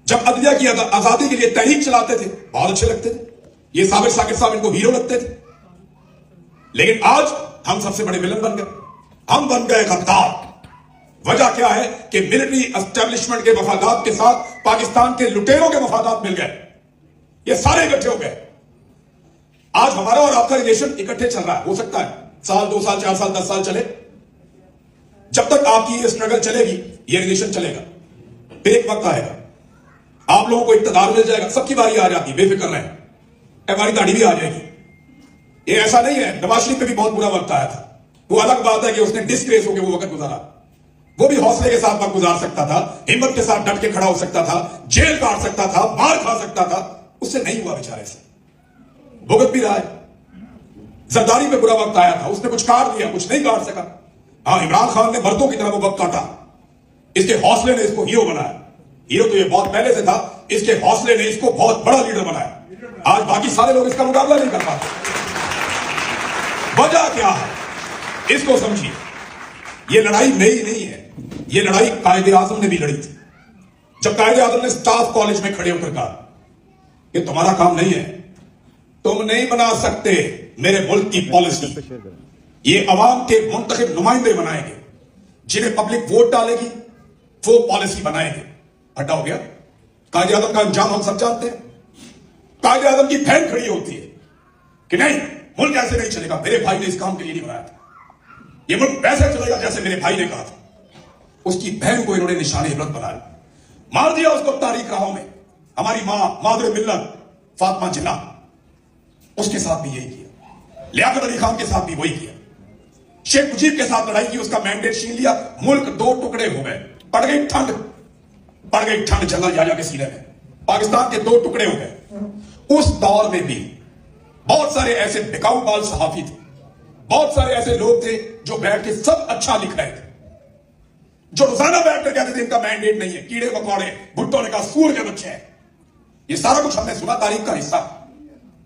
जब अदलिया की आजादी के लिए तहरीक चलाते थे बहुत अच्छे लगते थे, ये साबिर साकिब साहब इनको हीरो लगते थे। लेकिन आज हम सबसे बड़े विलन बन गए, हम बन गए गद्दार। वजह क्या है कि मिलिट्री एस्टेब्लिशमेंट के मफादात के साथ पाकिस्तान के लुटेरों के मफादात मिल गए, ये सारे इकट्ठे हो गए। आज हमारा और आपका रिलेशन इकट्ठे चल रहा है, हो सकता है साल 2 साल 4 साल 10 साल चले। जब तक आपकी ये स्ट्रगल चलेगी ये रिलेशन चलेगा। फिर एक वक्त आएगा आप लोगों को इक्तदार मिल जाएगा, सबकी बारी आ जाती, बेफिक्र रहें, हमारी दाढ़ी भी आ जाएगी। ये ऐसा नहीं है, नवाज शरीफ पे भी बहुत बुरा वक्त आया था, वो अलग बात है कि उसने डिस्ग्रेस होकर वो वक्त गुजारा। वो भी हौसले के साथ वक्त गुजार सकता था, हिम्मत के साथ डट के खड़ा हो सकता था, जेल काट सकता था, मार खा सकता था, उससे नहीं हुआ बेचारे से, भुगत भी रहा है। जरदारी पे बुरा वक्त आया था, उसने कुछ काट दिया, कुछ नहीं काट सका। हाँ, इमरान खान ने मर्दों की तरह वो वक्त काटा, इसके हौसले ने इसको हीरो बनाया। हीरो तो ये बहुत पहले से था, इसके हौसले ने इसको बहुत बड़ा लीडर बनाया। आज बाकी सारे लोग इसका मुकाबला नहीं कर पाते। वजह क्या है इसको समझिए। ये लड़ाई नई नहीं है, ये लड़ाई कायदे आजम ने भी लड़ी थी। जब कायदे आजम ने स्टाफ कॉलेज में खड़े होकर कहा कि तुम्हारा काम नहीं है, तुम नहीं बना सकते मेरे मुल्क की पॉलिसी, ये अवाम के मुंतखब नुमाइंदे बनाएंगे, जिन्हें पब्लिक वोट डालेगी वो पॉलिसी बनाएंगे। हटा हो गया। कायदे आजम का अंजाम हम सब जानते हैं। कायदे आजम की बहन खड़ी होती है कि नहीं, मुल्क ऐसे नहीं चलेगा, मेरे भाई ने इस काम के लिए नहीं बनाया था, ये मुल्क वैसे चलेगा जैसे मेरे भाई ने कहा था। उसकी बहन को इन्होंने निशाने इबरत बनाया, मार दिया उसको तारीख राहों में। हमारी मां मादरे मिल्लत फातिमा जिन्ना, उसके साथ भी यही किया, लियाकत अली खान के साथ भी वही किया। शेख मुजीब के साथ लड़ाई की, उसका मैंडेट छीन लिया, मुल्क 2 टुकड़े हो गए, पड़ गई ठंड जनरल याया के सीने में, पाकिस्तान के 2 टुकड़े हो गए। उस दौर में भी बहुत सारे ऐसे बिकाऊ बाल सहाफी थे, बहुत सारे ऐसे लोग थे जो बैठ के सब अच्छा लिख रहे थे, जो रोजाना बैठ कर कहते थे इनका मैंडेट नहीं है, कीड़े मकोड़े, भुट्टो ने कहा सूर के बच्चे हैं। ये सारा कुछ हमने सुना, तारीख का हिस्सा।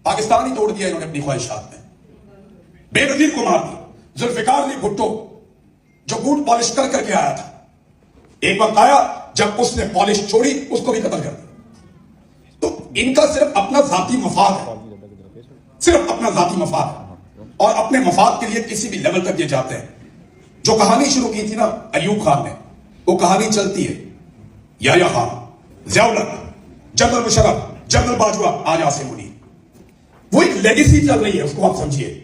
पाकिस्तान ही तोड़ दिया इन्होंने अपनी ख्वाहिशात में, बेनजीर को मार दिया। जुल्फिकार अली भुट्टो जो बूट पॉलिश कर करके आया था, एक वक्त आया जब उसने पॉलिश छोड़ी, उसको भी कत्ल कर दिया। तो इनका सिर्फ अपना जाती मफाद है, सिर्फ अपना जाती मफाद है, और अपने मफाद के लिए किसी भी लेवल तक ये जाते हैं। जो कहानी शुरू की थी ना अयूब खान ने, वो कहानी चलती है। याया खान, ज़ियाउल हक, जनरल मुशर्रफ, जनरल बाजवा, आज आसिम मुनीर, वो एक लेगेसी चल रही है, उसको आप समझिए।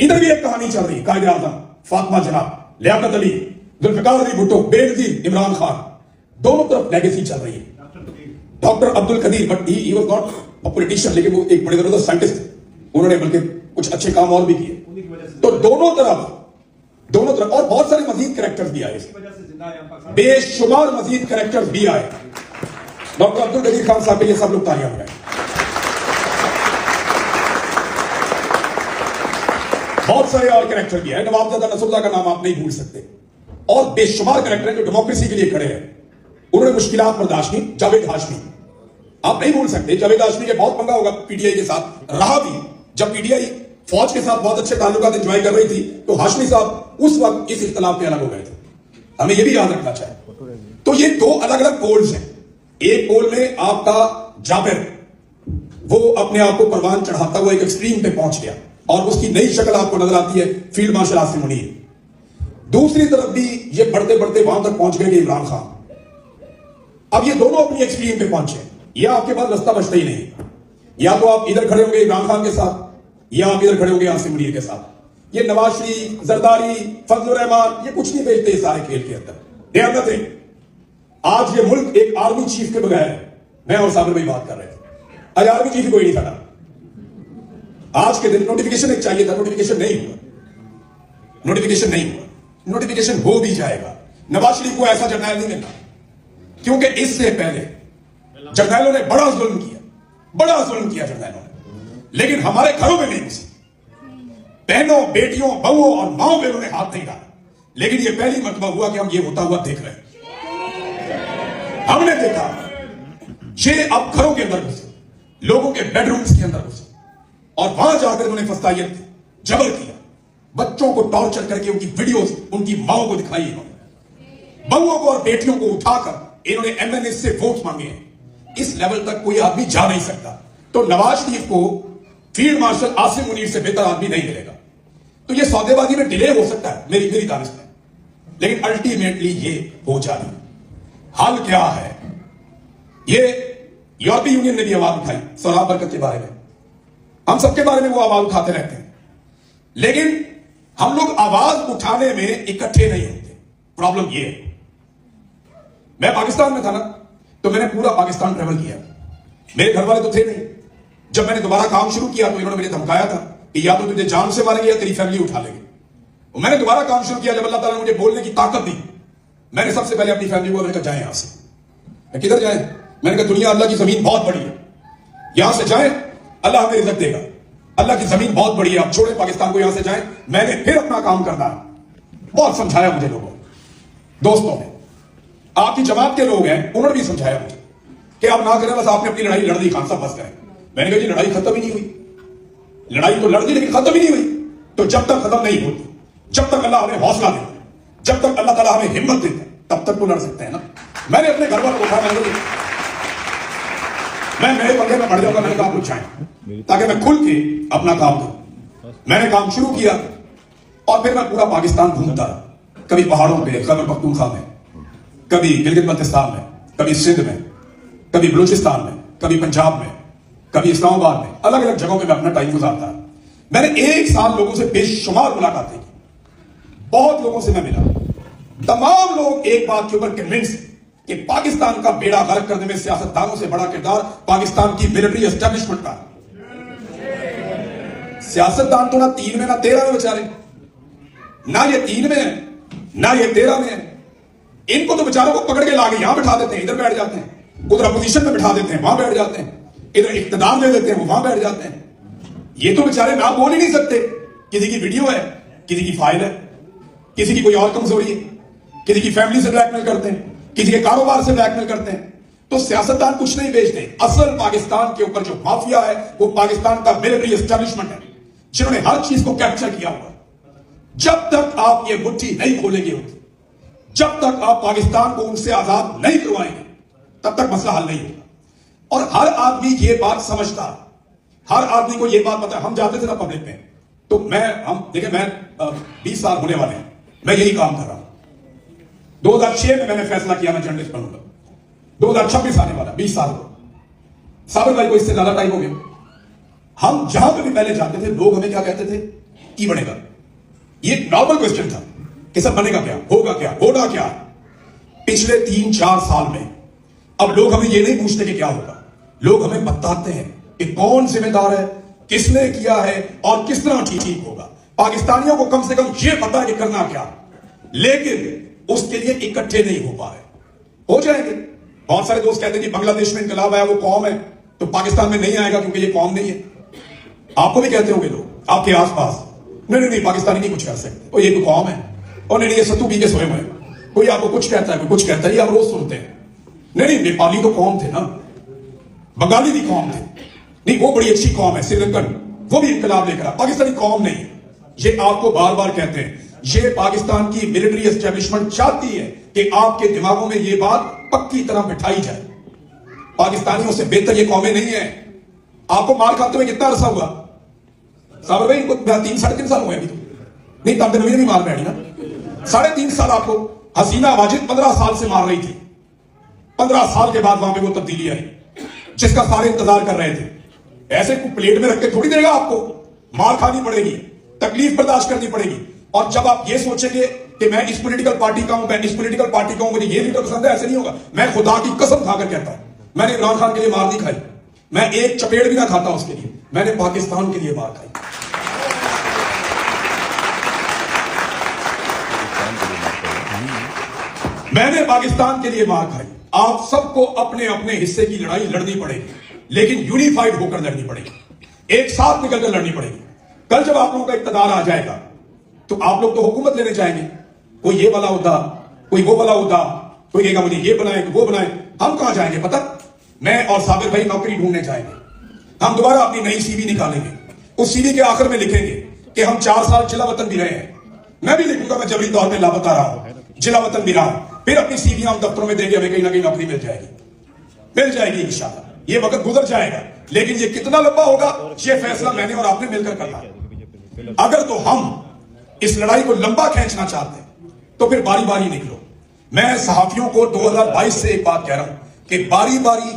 इधर भी एक कहानी चल रही है, कायदे आजम, फातिमा जनाब, लियाकत अली, जुल्फिकार अली भुट्टो, बेनजीर, इमरान खान, दोनों तरफ लेगेसी चल रही है। Doctor Abdul Qadeer, but he was not a politician, लेकिन वो एक बड़े जबरदस्त साइंटिस्ट थे, उन्होंने बल्कि कुछ अच्छे काम और भी किए। तो दोनों तरफ और बहुत सारे मजीद कैरेक्टर्स भी आए, बेशुमार मजीद कैरेक्टर्स भी आए। डॉक्टर अब्दुल कदीर खान साहब के लिए सब लोग तालियां बजाएं। बहुत सारे और कैरेक्टर भी है, नवाबजादा नसरुल्लाह का नाम आप नहीं भूल सकते, और बेशुमार कैरेक्टर हैं जो डेमोक्रेसी के लिए खड़े हैं। उन्होंने मुश्किलात बर्दाश्त की। जावेद हाशमी आप नहीं भूल सकते, जावेद हाशमी के बहुत पंगा होगा पीटीआई के साथ, रहा भी। जब पीटीआई फौज के साथ बहुत अच्छे ताल्लुकात एंजॉय कर रही थी, तो हाशमी साहब उस वक्त इस इख्तिलाफ पे अलग हो गए थे, हमें यह भी याद रखना चाहिए। तो ये 2 अलग अलग पोल्स हैं। एक पोल में आपका जाबिर, वो अपने आप को परवान चढ़ाता हुआ एक एक्सट्रीम पे पहुंच गया, और उसकी नई शक्ल आपको नजर आती है फील्ड मार्शल आसिम मुनीर। दूसरी तरफ भी ये बढ़ते बढ़ते वहां तक पहुंच गए कि इमरान खान। अब ये दोनों अपनी एक्सट्रीम पे पहुंचे, या आपके पास रास्ता बचता ही नहीं, या तो आप इधर खड़े होंगे इमरान खान के साथ, या आप इधर खड़े होंगे आसिम मुनीर के साथ। ये नवाज शरीफ, जरदारी, फजलुर रहमान, ये कुछ नहीं बेचते सारे खेल के अंदर। ध्यान रखें, आज ये मुल्क एक आर्मी चीफ के बगैर है। मैं और साबिर भाई बात कर रहे थे, आज आर्मी चीफ कोई नहीं था। आज के दिन नोटिफिकेशन एक चाहिए था, नोटिफिकेशन नहीं हुआ, नोटिफिकेशन हो भी जाएगा। नवाज शरीफ को ऐसा जर्नैल नहीं मिलना, क्योंकि इससे पहले जर्नैलों ने बड़ा जुल्म किया जर्नैलों ने, लेकिन हमारे घरों में नहीं घुसी। बहनों, बेटियों, बहुओं और माओ बहनों ने हाथ नहीं डाला, लेकिन यह पहली मर्तबा हुआ कि हम ये होता हुआ देख रहे हैं। हमने देखा ये अब घरों के अंदर घुसे, लोगों के बेडरूम्स के अंदर घुसे, और वहां जाकर उन्होंने फस्तायत जबर किया, बच्चों को टॉर्चर करके उनकी वीडियोस उनकी माओ को दिखाई। इन्होंने बहुओं को और बेटियों को उठाकर इन्होंने एमएनए से वोट मांगे हैं, इस लेवल तक कोई आदमी जा नहीं सकता। तो नवाज शरीफ को फील्ड मार्शल आसिम मुनीर से बेहतर आदमी नहीं मिलेगा। तो ये सौदेबाजी में डिले हो सकता है मेरी दानिश में, लेकिन अल्टीमेटली ये हो जाए। हल क्या है? ये यूरोपीय यूनियन ने भी आवाज उठाई सोनाब बरकत के बारे में, हम सबके बारे में वो आवाज उठाते रहते हैं, लेकिन हम लोग आवाज उठाने में इकट्ठे नहीं होते। प्रॉब्लम ये है, मैं पाकिस्तान में था ना, तो मैंने पूरा पाकिस्तान ट्रेवल किया। मेरे घर वाले तो थे नहीं। जब मैंने दोबारा काम शुरू किया तो इन्होंने मुझे धमकाया था कि या तो तुझे जान से मारेंगे या तेरी फैमिली उठा लेंगे। और मैंने दोबारा काम शुरू किया, जब अल्लाह ताला ने मुझे बोलने की ताकत दी, मैंने सबसे पहले अपनी फैमिली को मैंने कहा जाए यहां से। मैं किधर जाए? मैंने कहा दुनिया अल्लाह की जमीन बहुत बड़ी है, यहां से जाए अल्लाह हमें रिज़्क़ देगा। अल्लाह की जमीन बहुत बड़ी है, आप छोड़े पाकिस्तान को, यहां से जाए। मैंने फिर अपना काम करना है। बहुत समझाया मुझे लोगों, दोस्तों ने, आपकी जमात के लोग हैं, उन्होंने भी समझाया मुझे कि आप ना करें, बस आपने अपनी लड़ाई लड़ दी, खान साहब बस करें। मैंने कहा जी लड़ाई खत्म ही नहीं हुई। लड़ाई तो लड़ दी लेकिन खत्म ही नहीं हुई। तो जब तक खत्म नहीं होती, जब तक अल्लाह हमें हौसला देता, जब तक अल्लाह ताला हमें हिम्मत देता, तब तक तो लड़ सकते हैं ना। मैंने अपने घर वालों को कहा, मैं मेरे पंगे में पड़ जाऊंगा, मैंने कहा कुछ जाए ताकि मैं खुल के अपना काम करूं। मैंने काम शुरू किया और फिर मैं पूरा पाकिस्तान घूमता, कभी पहाड़ों पे, खैबर पख्तूनख्वा में, कभी गिलगित बल्तिस्तान में, कभी सिंध में, कभी बलूचिस्तान में, कभी पंजाब में, कभी इस्लामाबाद में, अलग अलग जगहों पे मैं अपना टाइम गुजारता। मैंने 1 साल लोगों से बेशुमार मुलाकातें की, बहुत लोगों से मैं मिला। तमाम लोग एक बात के ऊपर कन्विंस कि पाकिस्तान का बेड़ा गर्क करने में सियासतदानों से बड़ा किरदार पाकिस्तान की मिलिट्री एस्टेब्लिशमेंट का। सियासतदान तो ना 3 में ना 13 में बेचारे, ना ये 3 में है ना ये 13 में है। इनको तो बेचारों को पकड़ के लाके यहां बिठा देते हैं, इधर बैठ जाते हैं, उधर अपोजिशन में बिठा देते हैं, वहां बैठ जाते हैं, इधर इख्तिदार दे देते हैं, वो वहां बैठ जाते हैं। ये तो बेचारे ना बोल ही नहीं सकते। किसी की वीडियो है, किसी की फाइल है, किसी की कोई और कमजोरी है, किसी की फैमिली से ब्लैकमेल करते हैं, किसी के कारोबार से ब्लैकमेल करते हैं। तो सियासतदान कुछ नहीं बेचते। असल पाकिस्तान के ऊपर जो माफिया है वो पाकिस्तान का मिलिट्री एस्टेब्लिशमेंट है, जिन्होंने हर चीज को कैप्चर किया हुआ। जब तक आप ये मुट्ठी नहीं खोलेंगे, जब तक आप पाकिस्तान को उनसे आजाद नहीं करवाएंगे, तब तक मसला हल नहीं होगा। और हर आदमी ये बात समझता, हर आदमी को ये बात पता है। हम जाते थे ना पब्लिक में, तो देखिए मैं 20 साल होने वाले हैं, मैं यही काम कर रहा हूं। 2006 में मैंने फैसला किया मैं जर्नलिस्ट बनूंगा। 2026 आने वाला, 20 साल को। साबिर भाई को इससे ज्यादा टाइम हो गया। हम जहां पे भी पहले जाते थे, लोग हमें क्या कहते थे? की बनेगा। ये नॉर्मल क्वेश्चन था कि सब बनेगा क्या, होगा क्या, होना क्या। पिछले 3-4 साल में अब लोग हमें ये नहीं पूछते कि क्या होगा, लोग हमें बताते हैं कि कौन जिम्मेदार है, किसने किया है और किस तरह ठीक होगा। पाकिस्तानियों को कम से कम ये पता है कि करना क्या, लेकिन उसके लिए इकट्ठे नहीं हो पा रहे। हो जाएंगे। बहुत सारे दोस्त कहते हैं कि बांग्लादेश में इनकलाब आया, वो कौम है, तो पाकिस्तान में नहीं आएगा क्योंकि ये कौम नहीं है। आपको भी कहते होंगे लोग आपके आसपास, नहीं पाकिस्तानी नहीं कुछ कर सकते, और ये कोई कौम है, और नहीं ये सत्तू पी के सोए हुए। कोई आपको कुछ कहता है, कोई कुछ कहता है, ये आप रोज सुनते हैं। नहीं नेपाली तो कौम थे ना, बंगाली भी कौम थे, नहीं वो बड़ी अच्छी कौम है, श्रीलंकन, वो भी इनकलाब लेकर आया, पाकिस्तानी कौम नहीं। ये आपको बार बार कहते हैं। ये पाकिस्तान की मिलिट्री एस्टेब्लिशमेंट चाहती है कि आपके दिमागों में ये बात पक्की तरह बिठाई जाए, पाकिस्तानियों से बेहतर ये कौमें नहीं है। आपको मार खाते हुए कितना अरसा हुआ? साबर भाई इनको 3-3.5 साल हुए अभी तो, नहीं तब नवीन भी मार बैठी ना। 3.5 साल आपको हसीना वाजिद 15 साल से मार रही थी। 15 साल के बाद वहां पे वो तब्दीली आई जिसका सारे इंतजार कर रहे थे। ऐसे को प्लेट में रख के थोड़ी देगा, आपको मार खानी पड़ेगी, तकलीफ बर्दाश्त करनी पड़ेगी। और जब आप ये सोचेंगे कि मैं इस पॉलिटिकल पार्टी का हूं, मैं इस पॉलिटिकल पार्टी का हूं, मुझे ये लीडर पसंद है, ऐसे नहीं होगा। मैं खुदा की कसम खाकर कहता हूं, मैंने इमरान खान के लिए मार नहीं खाई, मैं एक चपेट भी ना खाता उसके लिए, मैंने पाकिस्तान के लिए मार खाई। मैंने पाकिस्तान के लिए मार खाई। आप सबको अपने अपने हिस्से की लड़ाई लड़नी पड़ेगी, लेकिन यूनिफाइड होकर लड़नी पड़ेगी, एक साथ निकलकर लड़नी पड़ेगी। कल जब आप लोगों का इक़्तिदार आ जाएगा तो आप लोग तो हुकूमत लेने जाएंगे, कोई ये वाला होता, कोई वो वाला होता, कोई कहेगा मुझे ये बनाए वो बनाए। हम कहां जाएंगे पता? मैं और साबिर भाई नौकरी ढूंढने जाएंगे। हम दोबारा अपनी नई सीवी निकालेंगे, उस सीवी के आखिर में लिखेंगे कि हम 4 साल जिला वतन भी रहे हैं। मैं भी लिखूंगा मैं जबरी तौर पर लापता रहा हूं, जिला वतन भी रहा हूं। फिर अपनी सीवियां हम दफ्तरों में देंगे, हमें कहीं ना कहीं नौकरी मिल जाएगी। मिल जाएगी इंशाल्लाह, ये वक्त गुजर जाएगा, लेकिन ये कितना लंबा होगा ये फैसला मैंने और आपने मिलकर करना है। अगर तो हम इस लड़ाई को लंबा खींचना चाहते हैं तो फिर बारी बारी निकलो। मैं सहाफियों को 2022 से एक बात कह रहा हूं कि बारी बारी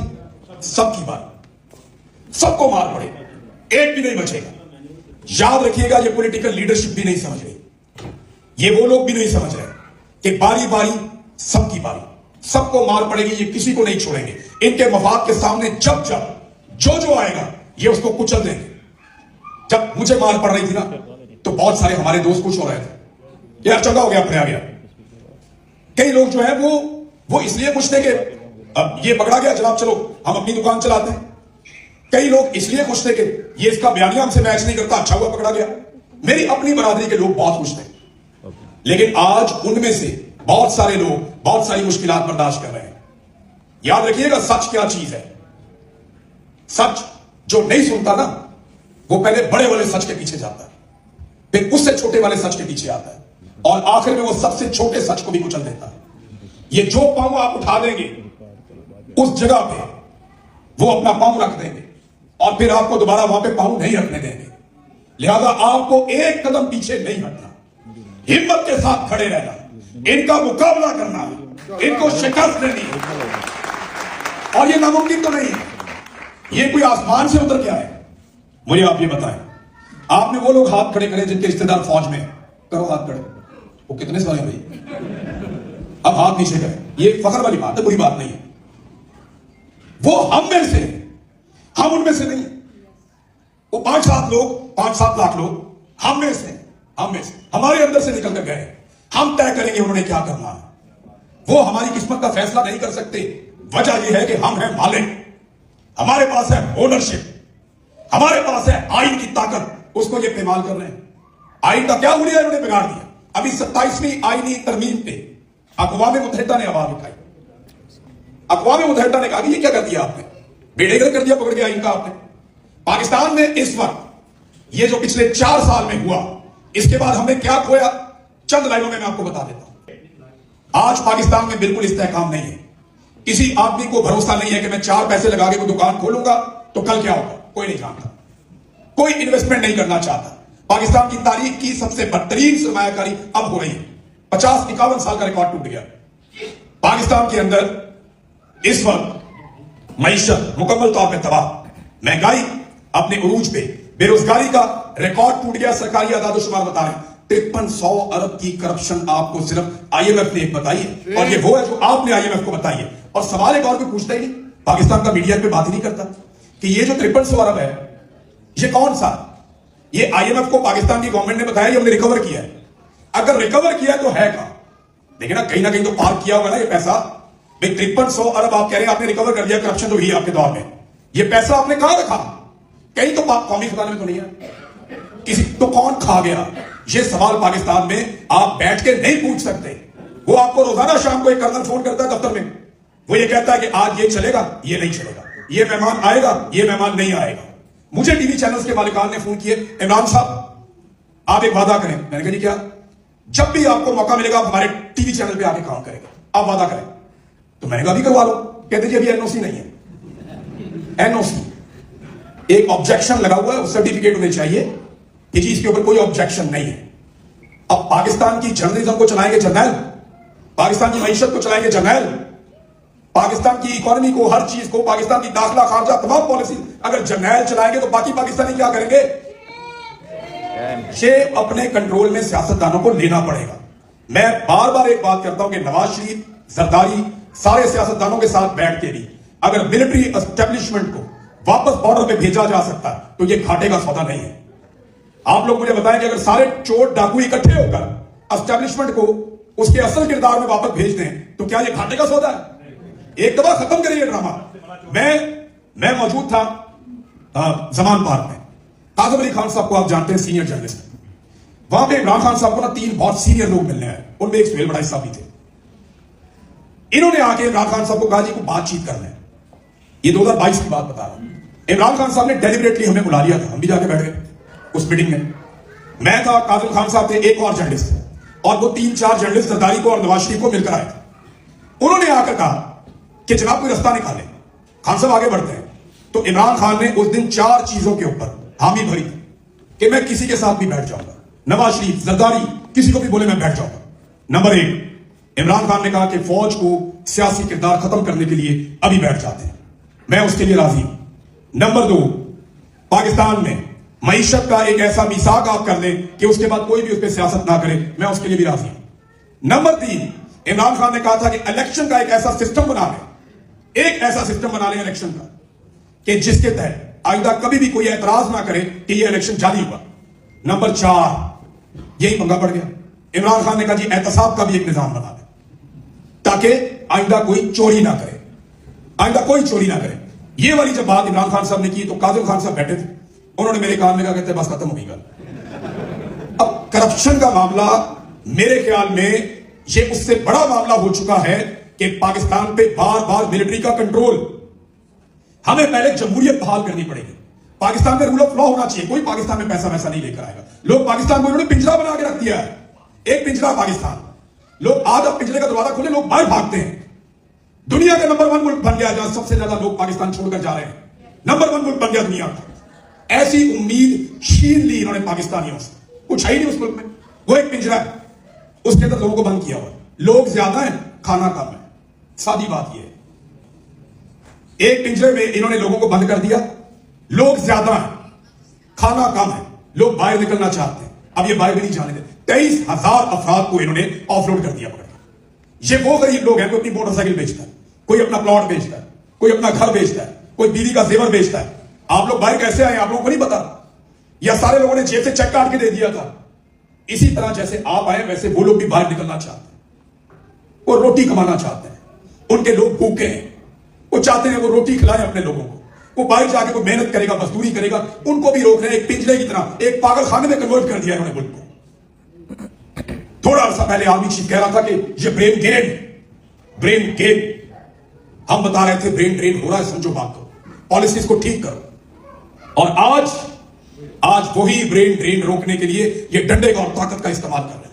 सबकी बारी, सबको मार पड़े, एक भी नहीं बचेगा। याद रखिएगा, ये पॉलिटिकल लीडरशिप भी नहीं समझ रही, ये वो लोग भी नहीं समझ रहे कि बारी बारी सबकी बारी, सबको मार पड़ेगी, ये किसी को नहीं छोड़ेंगे। इनके मफाद के सामने जब जब जो आएगा ये उसको कुचल देंगे। जब मुझे मार पड़ रही थी ना तो बहुत सारे हमारे दोस्त खुश हो रहे थे, यार चंगा हो गया, अपने आ गया। कई लोग जो है वो इसलिए खुश थे कि अब ये पकड़ा गया जनाब, चलो हम अपनी दुकान चलाते हैं। कई लोग इसलिए खुश थे कि ये इसका बयानिया हमसे मैच नहीं करता, अच्छा हुआ पकड़ा गया। मेरी अपनी बरादरी के लोग बहुत खुश थे, लेकिन आज उनमें से बहुत सारे लोग बहुत सारी मुश्किलात बर्दाश्त कर रहे हैं। याद रखिएगा, सच क्या चीज है। सच जो नहीं सुनता ना, वो पहले बड़े वाले सच के पीछे जाता है, फिर उससे छोटे वाले सच के पीछे आता है, और आखिर में वो सबसे छोटे सच को भी कुचल देता है। ये जो पांव आप उठा देंगे उस जगह पे वो अपना पांव रख देंगे और फिर आपको दोबारा वहां पे पांव नहीं रखने देंगे। लिहाजा आपको एक कदम पीछे नहीं हटना, हिम्मत के साथ खड़े रहना, इनका मुकाबला करना है, इनको शिकस्त देनी है। और ये नामुमकिन तो नहीं है, ये कोई आसमान से उतर के आए। मुझे आप ये बताएं, आपने वो लोग हाथ खड़े करे जिनके रिश्तेदार फौज में, करो हाथ खड़े। वो कितने सारे हैं भाई? अब हाथ नीचे करें, ये फख्र वाली बात है, बुरी बात नहीं है। वो हम में से, हम उनमें से नहीं। वो 5-7 लोग, 5-7 लाख लोग हम में से हमारे अंदर से निकल कर गए। हम तय करेंगे उन्होंने क्या करना है। वो हमारी किस्मत का फैसला नहीं कर सकते। वजह यह है कि हम हैं मालिक, हमारे पास है ओनरशिप, हमारे पास है आइन की ताकत, उसको ये पेमाल कर रहे हैं। आइन का क्या हुलिया इन्होंने बिगाड़ दिया। अभी 27वीं आईनी तरमीम पे अक़वाम मुत्तहिदा ने आवाज उठाई। अक़वाम मुत्तहिदा ने कहा कि ये क्या कर दिया आपने, बेड़ेगर कर दिया, पकड़ के आइन का आपने। पाकिस्तान में इस वक्त ये जो पिछले 4 साल में हुआ, इसके बाद हमने क्या खोया, चंद लाइनों में मैं आपको बता देता हूं। आज पाकिस्तान में बिल्कुल इस्तेहकाम नहीं है। किसी आदमी को भरोसा नहीं है कि मैं 4 पैसे लगा के कोई दुकान खोलूंगा तो कल क्या होगा, कोई नहीं जानता। कोई इन्वेस्टमेंट नहीं करना चाहता। पाकिस्तान की तारीख की सबसे बदतरीन सरमायाकारी अब हो रही है। 50-51 साल का रिकॉर्ड टूट गया। पाकिस्तान के अंदर इस वक्त मईशत मुकम्मल तौर पर तबाह, महंगाई अपने उरूज पे, बेरोजगारी का रिकॉर्ड टूट गया। सरकारी आदाद-ओ-शुमार बता रहे हैं 5300 अरब की करप्शन आपको सिर्फ आईएमएफ ने एक बताई है, और ये वो है जो आपने आईएमएफ को बताई है। और सवाल एक और भी पूछता ही नहीं, पाकिस्तान का मीडिया पे बात ही नहीं करता कि ये जो 5300 अरब है ये कौन सा, ये आईएमएफ को पाकिस्तान की गवर्नमेंट ने बताया, ये हमने रिकवर किया है। अगर रिकवर किया तो है कहां, देखिए ना, कहीं ना कहीं तो पार्क किया होगा ना ये पैसा। 5300 अरब आप कह रहे हैं आपने रिकवर कर लिया, करप्शन तो हुई आपके दौर में, ये पैसा आपने कहां रखा, कहीं तो कौमी खजाने में तो नहीं है, किसी तो कौन खा गया। ये सवाल पाकिस्तान में आप बैठ के नहीं पूछ सकते। वो आपको रोजाना शाम को एक कर्नल फोन करता है दफ्तर में, वो ये कहता है कि आज ये चलेगा, ये नहीं चलेगा, ये मेहमान आएगा, ये मेहमान नहीं आएगा। मुझे टीवी चैनल्स के मालिकान ने फोन किए, इमरान साहब आप एक वादा करें। मैंने कहा जी क्या? जब भी आपको मौका मिलेगा आप हमारे टीवी चैनल पे आके काम करेंगे, आप वादा करें। तो मैंने कहा अभी करवा लो। कहते जी अभी एनओसी नहीं है। एनओसी एक ऑब्जेक्शन लगा हुआ है, उस सर्टिफिकेट होने चाहिए कि जी इसके ऊपर कोई ऑब्जेक्शन नहीं है। अब पाकिस्तान की जर्नलिज्म को चलाएंगे जर्नैल, पाकिस्तान की मईशत को चलाएंगे जर्नैल, पाकिस्तान की इकोनॉमी को, हर चीज को, पाकिस्तान की दाखिला खारजा तमाम पॉलिसी अगर जर्नैल चलाएंगे तो बाकी पाकिस्तानी क्या करेंगे? ये अपने कंट्रोल में सियासतदानों को लेना पड़ेगा। मैं बार बार एक बात करता हूं कि नवाज शरीफ, जरदारी, सारे सियासतदानों के साथ बैठ के भी अगर मिलिट्री एस्टेब्लिशमेंट को वापस बॉर्डर पे भेजा जा सकता है तो ये घाटे का सौदा नहीं है। आप लोग मुझे बताएं कि अगर सारे चोर डाकू इकट्ठे होकर एस्टेब्लिशमेंट को उसके असल किरदार में वापस भेज दें तो क्या ये घाटे का सौदा है? एक दफा खत्म करिए ड्रामा। मैं मौजूद था जमान पार्क में, काजम अली खान साहब को आप जानते हैं, सीनियर जर्नलिस्ट। वहां पे इमरान खान साहब को ना 3 बहुत सीनियर लोग मिलने आए, उनमें एक सुहेल बड़ाई साहब भी थे। इन्होंने आके इमरान खान साहब को कहा जी को बातचीत करना है। ये 2022 की बात बता रहा हूं। इमरान खान साहब ने डेलिबरेटली हमें बुला लिया था, हम भी जाके बैठ गए उस मीटिंग में। मैं था, काजम खान साहब थे, एक और जर्नलिस्ट थे, और वो 3-4 जर्नलिस्ट जरदारी को और नवाज शरीफ को मिलकर आए थे। उन्होंने आकर कहा कि जनाब कोई रास्ता निकाले, खान साहब आगे बढ़ते हैं तो इमरान खान ने उस दिन 4 चीजों के ऊपर हामी भरी थी कि मैं किसी के साथ भी बैठ जाऊंगा, नवाज शरीफ, जरदारी, किसी को भी बोले मैं बैठ जाऊंगा। नंबर 1, इमरान खान ने कहा कि फौज को सियासी किरदार खत्म करने के लिए अभी बैठ जाते हैं, मैं उसके लिए राजी हूं। नंबर 2, पाकिस्तान में मईशत का एक ऐसा मिसाक आप कर लें कि उसके बाद कोई भी उस पर सियासत ना करे, मैं उसके लिए भी राजी हूं। नंबर 3, इमरान खान ने कहा था कि इलेक्शन का एक ऐसा सिस्टम बना लें, एक ऐसा सिस्टम बना लें इलेक्शन का कि जिसके तहत आइंदा कभी भी कोई एतराज ना करे कि यह इलेक्शन जाली हुआ। नंबर 4, यही पंगा पड़ गया। इमरान खान ने कहा जी एहतसाब का भी एक निजाम बना दे ताकि आइंदा कोई चोरी ना करे, आइंदा कोई चोरी ना करे। ये वाली जब बात इमरान खान साहब ने की तो कादिर खान साहब बैठे थे, उन्होंने मेरे कान में कहा कहते बस खत्म हो गई गल। अब करप्शन का मामला मेरे ख्याल में ये उससे बड़ा मामला हो चुका है कि पाकिस्तान पे बार बार मिलिट्री का कंट्रोल, हमें पहले जमहूरियत बहाल करनी पड़ेगी। पाकिस्तान में रूल ऑफ लॉ होना चाहिए, कोई पाकिस्तान में पैसा वैसा नहीं लेकर आएगा। लोग पाकिस्तान को इन्होंने पिंजरा बना के रख दिया है, एक पिंजरा पाकिस्तान। लोग आज अब पिंजरे का दरवाजा खोले लोग बाहर भागते हैं। दुनिया का नंबर 1 मुल्क बन गया जहां सबसे ज्यादा लोग पाकिस्तान छोड़कर जा रहे हैं, नंबर 1 मुल्क बन गया दुनिया का। ऐसी उम्मीद छीन ली इन्होंने पाकिस्तानियों से, कुछ है ही नहीं उस मुल्क में, वो एक पिंजरा है, उसके अंदर लोगों को बंद किया हुआ। लोग ज्यादा है, खाना कम है, सादी बात यह है। एक पिंजरे में इन्होंने लोगों को बंद कर दिया, लोग ज्यादा है, खाना कम है, लोग बाहर निकलना चाहते हैं, अब ये बाहर भी नहीं जाने देते। 23,000 अफराद को इन्होंने ऑफलोड कर दिया पकड़ के। ये वो गरीब लोग हैं, कोई अपनी मोटरसाइकिल बेचता है, कोई अपना प्लॉट बेचता है, कोई अपना घर बेचता है, कोई बीवी का जेवर बेचता है। आप लोग बाहर कैसे आए आप लोगों को नहीं पता, या सारे लोगों ने जेब से चेक काट के दे दिया था। इसी तरह जैसे आप आए वैसे वो लोग भी बाहर निकलना चाहते हैं, वो रोटी कमाना चाहते हैं, उनके लोग भूखे हैं, वो चाहते हैं वो रोटी खिलाएं अपने लोगों को, वो बाहर जाके वो मेहनत करेगा, मजदूरी करेगा, उनको भी रोक रहे हैं। एक पिंजरे की तरह एक पागल खाने में कन्वर्ट कर दिया इन्होंने मुल्क को। थोड़ा अर्सा पहले आर्मी चीफ कह रहा था कि ये ब्रेन गेन, हम बता रहे थे ब्रेन ड्रेन हो रहा है, समझो बात को, पॉलिसीज को ठीक करो। और आज वही ब्रेन ड्रेन रोकने के लिए ये डंडे का और ताकत का इस्तेमाल कर रहे हैं,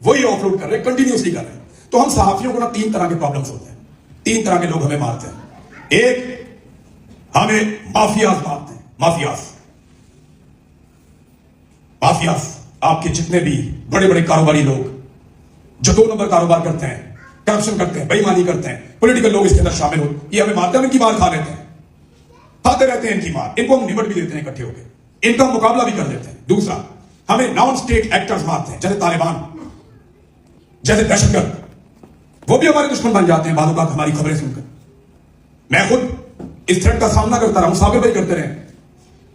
वही ऑफलोड कर रहे हैं, कंटिन्यूसली कर रहे हैं। तो हम सहाफियों को ना 3 तरह के प्रॉब्लम्स होते हैं, 3 तरह के लोग हमें मारते हैं। एक, हमें माफियाज मारते हैं, माफियाज आपके जितने भी बड़े बड़े कारोबारी लोग जो 2 नंबर कारोबार करते हैं, करप्शन करते हैं, बेईमानी करते हैं, पॉलिटिकल लोग इसके अंदर शामिल हो, ये हमें मारते हैं, इनकी मार खा लेते हैं, खाते रहते हैं इनकी मार, इनको हम निमट भी देते हैं इकट्ठे होकर, इनका मुकाबला भी कर लेते हैं। दूसरा, हमें नॉन स्टेट एक्टर्स मारते हैं, जैसे तालिबान, जैसे दहशतगर्द, वो भी हमारे दुश्मन बन जाते हैं बाद में हमारी खबरें सुनकर। मैं खुद इस थ्रेट का सामना करता रहा हूं, साबिर भाई करते रहे।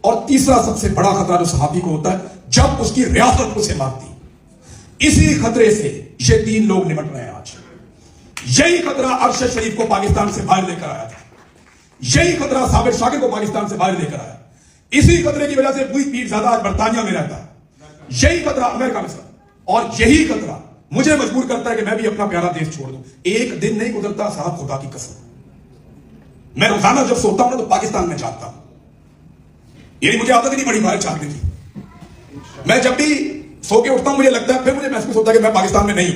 और तीसरा सबसे बड़ा खतरा जो सहाबी को होता है जब उसकी रियासत उसे मारती। इसी खतरे से ये 3 लोग निपट रहे हैं आज। यही खतरा अरशद शरीफ को पाकिस्तान से बाहर लेकर आया था, यही खतरा साबिर शाकिर को पाकिस्तान से बाहर लेकर आया। इसी खतरे की वजह से पूरी पीरजादा आज बर्तानिया में रहता है, यही खतरा अमेरिका में, और यही खतरा मुझे मजबूर करता है कि मैं भी अपना प्यारा देश छोड़ दूं। एक दिन नहीं गुजरता साहब, खुदा की कसम, मैं रोजाना जब सोता हूं ना तो पाकिस्तान में जागता हूं। ये मुझे आदत ही नहीं पड़ी बाहर जागने की। मैं जब भी सो के उठता हूं मुझे लगता है, फिर मुझे महसूस होता है कि मैं पाकिस्तान में नहीं,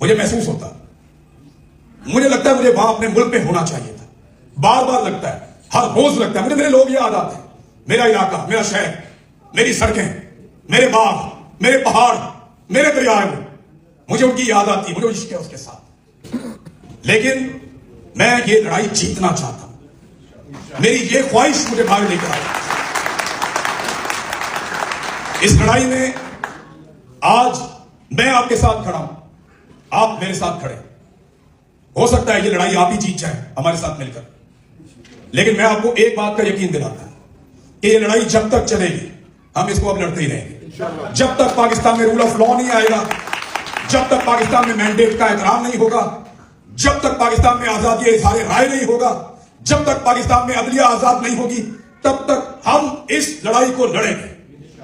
मुझे महसूस होता, मुझे लगता है मुझे वहां अपने मुल्क में होना चाहिए था। बार बार लगता है, हर रोज लगता है मुझे, मेरे लोग याद आते हैं, मेरा इलाका, मेरा शहर, मेरी सड़कें, मेरे बाग, मेरे पहाड़, मेरे दरियाएं, मुझे उनकी याद आती, मुझे इश्क है उसके साथ। लेकिन मैं ये लड़ाई जीतना चाहता हूं, मेरी ये ख्वाहिश मुझे बाहर लेकर आई। इस लड़ाई में आज मैं आपके साथ खड़ा हूं, आप मेरे साथ खड़े। हो सकता है ये लड़ाई आप ही जीत जाए हमारे साथ मिलकर, लेकिन मैं आपको एक बात का यकीन दिलाता हूं कि ये लड़ाई जब तक चलेगी हम इसको अब लड़ते ही रहेंगे। जब तक पाकिस्तान में रूल ऑफ लॉ नहीं आएगा, जब तक पाकिस्तान में मैंडेट का एहतराम नहीं होगा, जब तक पाकिस्तान में आजादी इज़हार राय नहीं होगा, जब तक पाकिस्तान में अदलिया आजाद नहीं होगी, तब तक हम इस लड़ाई को लड़ेंगे।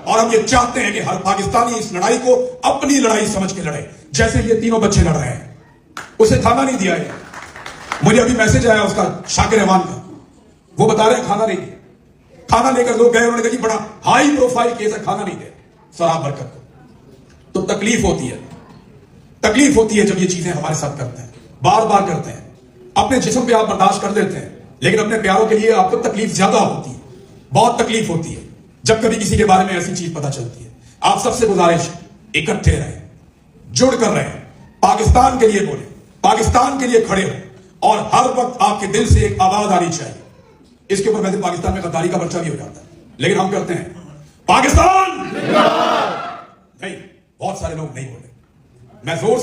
और हम ये चाहते हैं कि हर पाकिस्तानी इस लड़ाई को अपनी लड़ाई समझ के लड़े, जैसे ये 3 बच्चे लड़ रहे हैं। उसे खाना नहीं दिया है, मुझे अभी मैसेज आया उसका, शाकिर रहमान का, वो बता रहे हैं खाना नहीं दिया। खाना लेकर लोग गए, उन्होंने कहा कि बड़ा हाई प्रोफाइल केस है, खाना नहीं दे सराब बरकत को। तो तकलीफ होती है जब ये चीजें हमारे साथ करते हैं, बार बार करते हैं। अपने जिस्म पे आप बर्दाश्त कर देते हैं, لیکن اپنے پیاروں کے لیے آپ کو تکلیف زیادہ ہوتی ہے, بہت تکلیف ہوتی ہے جب کبھی کسی کے بارے میں ایسی چیز پتہ چلتی ہے. آپ سب سے گزارش, اکٹھے رہیں, جڑ کر رہیں, پاکستان کے لیے بولیں, پاکستان کے لیے کھڑے ہوں, اور ہر وقت آپ کے دل سے ایک آواز آنی چاہیے. اس کے اوپر ویسے پاکستان میں غداری کا پرچہ بھی ہو جاتا ہے, لیکن ہم کرتے ہیں پاکستان نہیں. بہت سارے لوگ نہیں بولے, میں زور سے